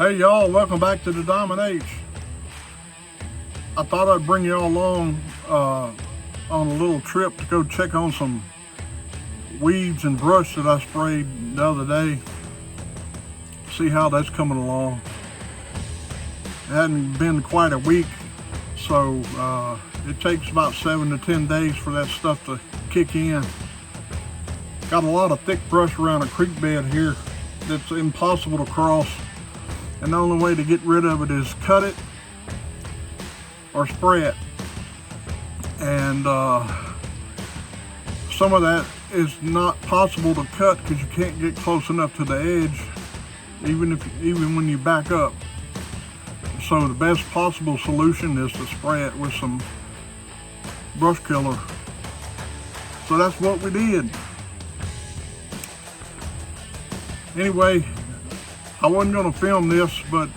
Hey y'all, welcome back to the Diamond H. I thought I'd bring y'all along on a little trip to go check on some weeds and brush that I sprayed the other day. See how that's coming along. It hadn't been quite a week, so it takes about 7 to 10 days for that stuff to kick in. Got a lot of thick brush around a creek bed here that's impossible to cross. And the only way to get rid of it is cut it or spray it. And some of that is not possible to cut because you can't get close enough to the edge, even when you back up. So the best possible solution is to spray it with some brush killer. So that's what we did. Anyway, I wasn't going to film this, but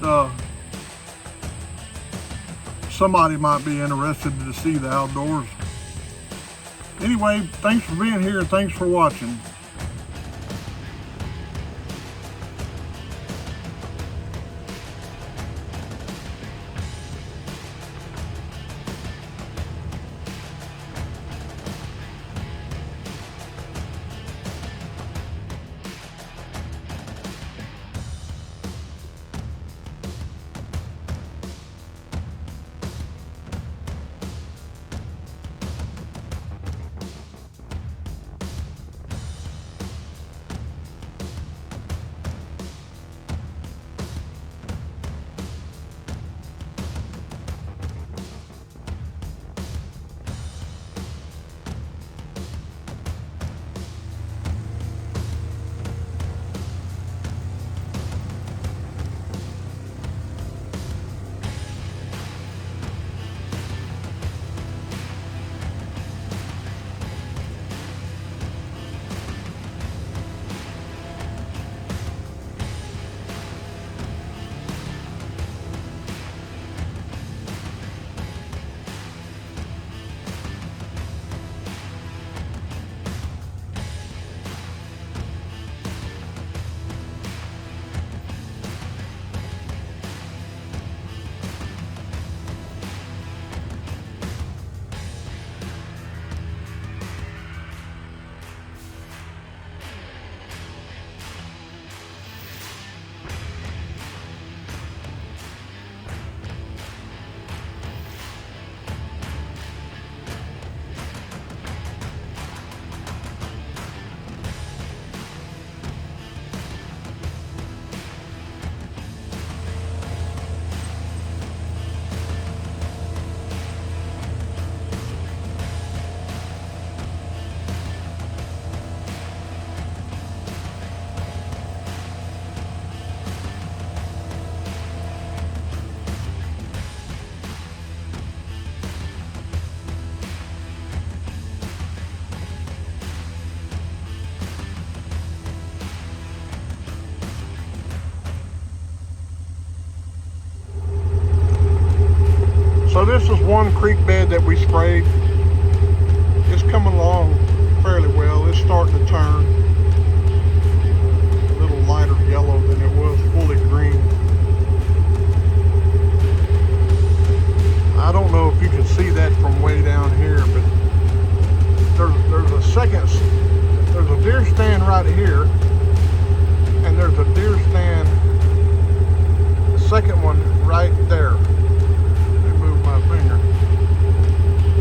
somebody might be interested to see the outdoors. Anyway, thanks for being here and thanks for watching. So this is one creek bed that we sprayed. It's coming along fairly well. It's starting to turn a little lighter yellow than it was fully green. I don't know if you can see that from way down here, but there's a deer stand right here, and there's a deer stand, the second one right there. Finger.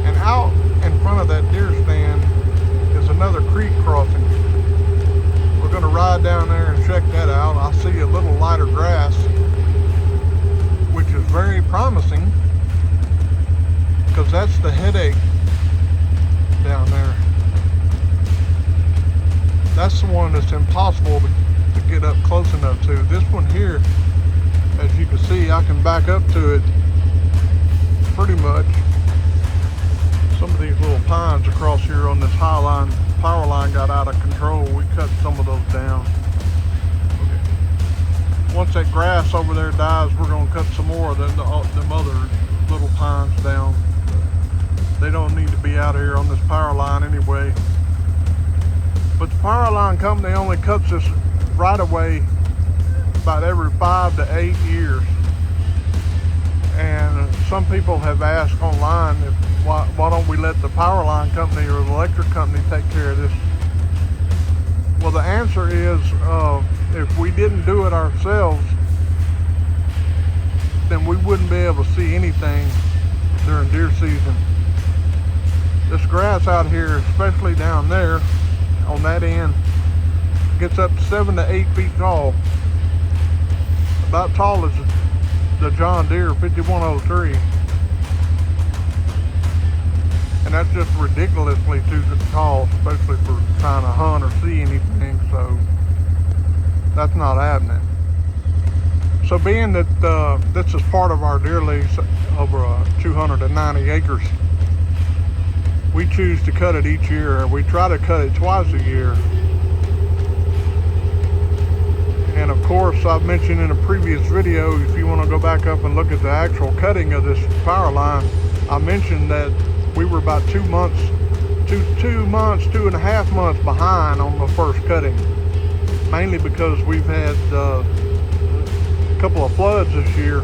And out in front of that deer stand is another creek crossing. We're going to ride down there and check that out. I see a little lighter grass, which is very promising because that's the headache down there. That's the one that's impossible to get up close enough to. This one here, as you can see, I can back up to it pretty much. Some of these little pines across here on this power line got out of control. We cut some of those down. Okay. Once that grass over there dies, we're going to cut some more of them other little pines down. They don't need to be out here on this power line anyway. But the power line company only cuts this right away about every 5 to 8 years. And some people have asked online if why don't we let the power line company or the electric company take care of this. Well, the answer is if we didn't do it ourselves, then we wouldn't be able to see anything during deer season. This grass out here, especially down there on that end, gets up to 7 to 8 feet tall, about tall as the John Deere 5103, and that's just ridiculously too tall, especially for trying to hunt or see anything. So that's not happening. So being that this is part of our deer lease over 290 acres, we choose to cut it each year. We try to cut it twice a year. And of course, I've mentioned in a previous video, if you want to go back up and look at the actual cutting of this power line, I mentioned that we were about 2 months, 2.5 months behind on the first cutting, mainly because we've had a couple of floods this year.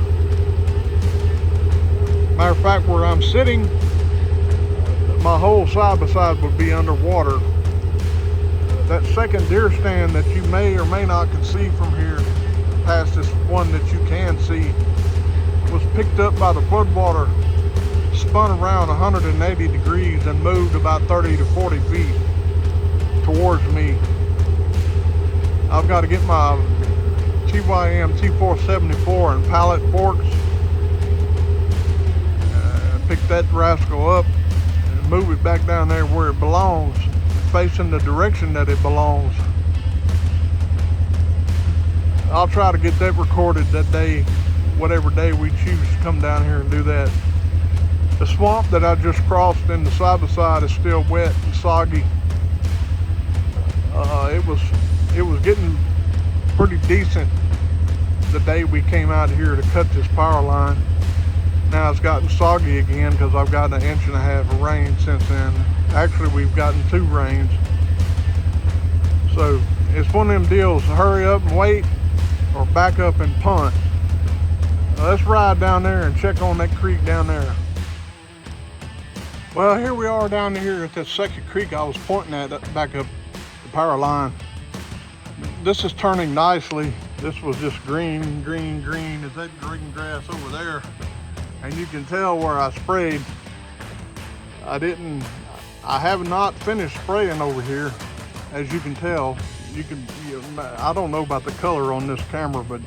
Matter of fact, where I'm sitting, my whole side by side would be underwater. That second deer stand that you may or may not can see from here, past this one that you can see, was picked up by the floodwater, spun around 180 degrees and moved about 30 to 40 feet towards me. I've got to get my TYM T474 and pallet forks, pick that rascal up and move it back down there where it belongs, facing the direction that it belongs. I'll try to get that recorded that day, whatever day we choose to come down here and do that. The swamp that I just crossed in the side by side is still wet and soggy. It was getting pretty decent the day we came out here to cut this power line. Now it's gotten soggy again because I've gotten 1.5 inches of rain since then. Actually, we've gotten 2 rains. So it's one of them deals, hurry up and wait or back up and punt. Let's ride down there and check on that creek down there. Well, here we are down here at that second creek I was pointing at, back up the power line. This is turning nicely. This was just green, green, green. Is that green grass over there? And you can tell where I sprayed. I have not finished spraying over here, as you can tell. I don't know about the color on this camera, but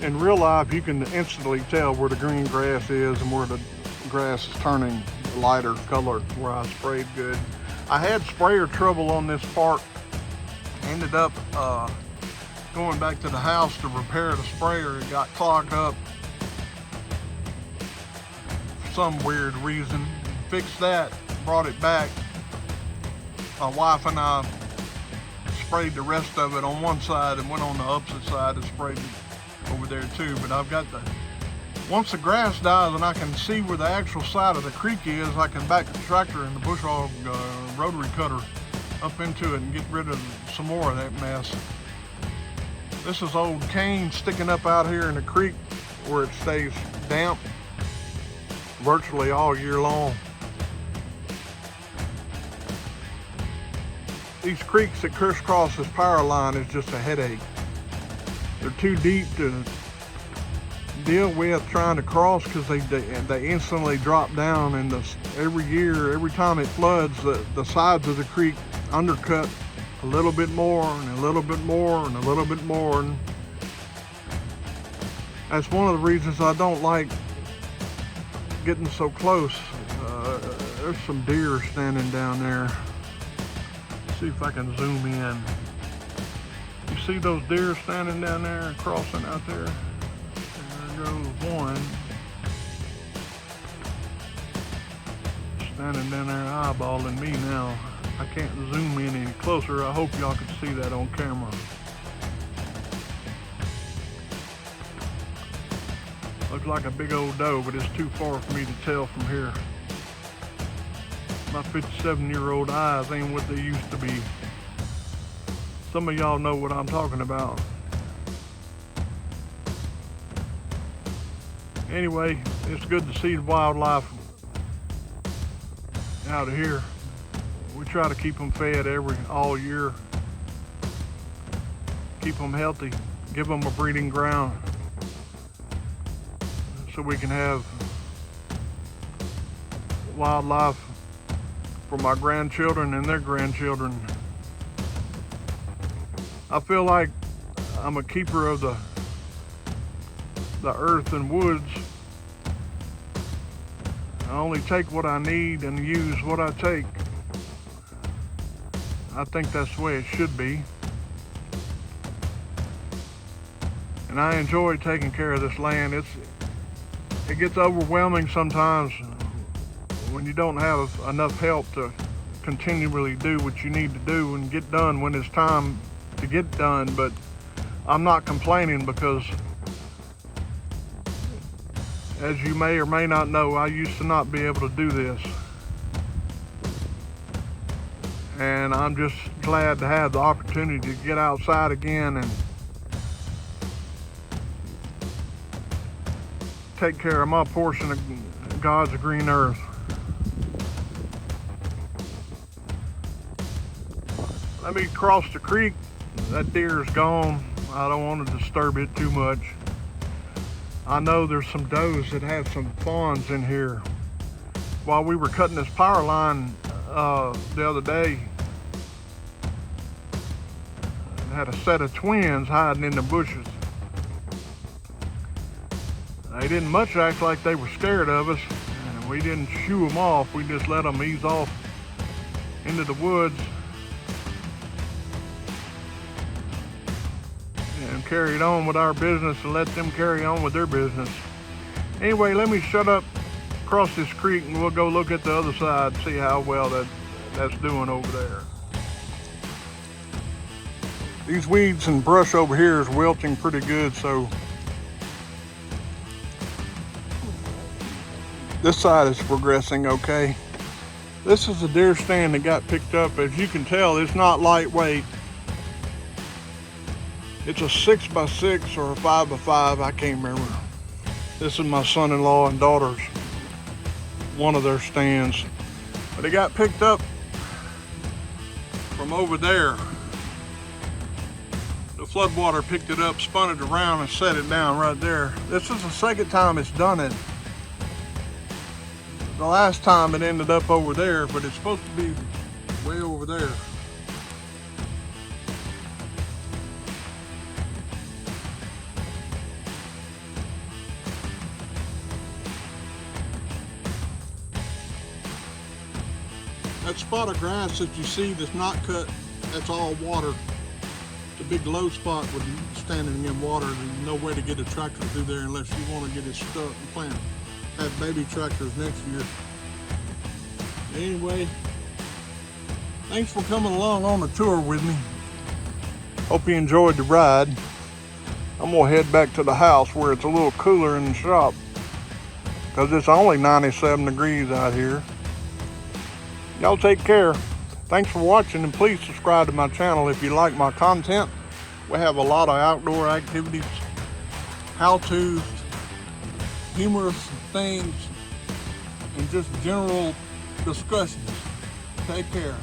in real life, you can instantly tell where the green grass is and where the grass is turning lighter color, where I sprayed good. I had sprayer trouble on this part. Ended up going back to the house to repair the sprayer. It got clogged up for some weird reason. Fixed that, brought it back. My wife and I sprayed the rest of it on one side and went on the opposite side and sprayed it over there too. But I've got once the grass dies and I can see where the actual side of the creek is, I can back the tractor and the bush hog rotary cutter up into it and get rid of some more of that mess. This is old cane sticking up out here in the creek where it stays damp virtually all year long. These creeks that crisscross this power line is just a headache. They're too deep to deal with trying to cross because they instantly drop down, and every year, every time it floods, the sides of the creek undercut a little bit more and a little bit more and a little bit more. And that's one of the reasons I don't like getting so close. There's some deer standing down there. Let's see if I can zoom in. You see those deer standing down there and crossing out there? There goes one. Standing down there eyeballing me now. I can't zoom in any closer. I hope y'all can see that on camera. Looks like a big old doe, but it's too far for me to tell from here. My 57-year-old eyes ain't what they used to be. Some of y'all know what I'm talking about. Anyway, it's good to see the wildlife out of here. We try to keep them fed all year. Keep them healthy. Give them a breeding ground so we can have wildlife for my grandchildren and their grandchildren. I feel like I'm a keeper of the earth and woods. I only take what I need and use what I take. I think that's the way it should be. And I enjoy taking care of this land. It gets overwhelming sometimes when you don't have enough help to continually do what you need to do and get done when it's time to get done. But I'm not complaining because, as you may or may not know, I used to not be able to do this. And I'm just glad to have the opportunity to get outside again and take care of my portion of God's green earth. Let me cross the creek. That deer is gone. I don't want to disturb it too much. I know there's some does that have some fawns in here. While we were cutting this power line the other day, I had a set of twins hiding in the bushes. They didn't much act like they were scared of us, and we didn't shoo them off. We just let them ease off into the woods and carried on with our business and let them carry on with their business. Anyway, let me shut up, cross this creek, and we'll go look at the other side, see how well that's doing over there. These weeds and brush over here is wilting pretty good, so this side is progressing okay. This is a deer stand that got picked up. As you can tell, it's not lightweight. It's a 6x6 or a 5x5, I can't remember. This is my son-in-law and daughter's, one of their stands. But it got picked up from over there. The floodwater picked it up, spun it around, and set it down right there. This is the second time it's done it. The last time it ended up over there, but it's supposed to be way over there. That spot of grass that you see that's not cut, that's all water. The big low spot with standing in water, there's no way to get a tractor through there unless you want to get it stuck and plant. Have baby tractors next year. Anyway, thanks for coming along on the tour with me. Hope you enjoyed the ride. I'm gonna head back to the house where it's a little cooler in the shop because it's only 97 degrees out here. Y'all take care. Thanks for watching, and please subscribe to my channel if you like my content. We have a lot of outdoor activities, how-tos, humorous things, and just general discussions. Take care.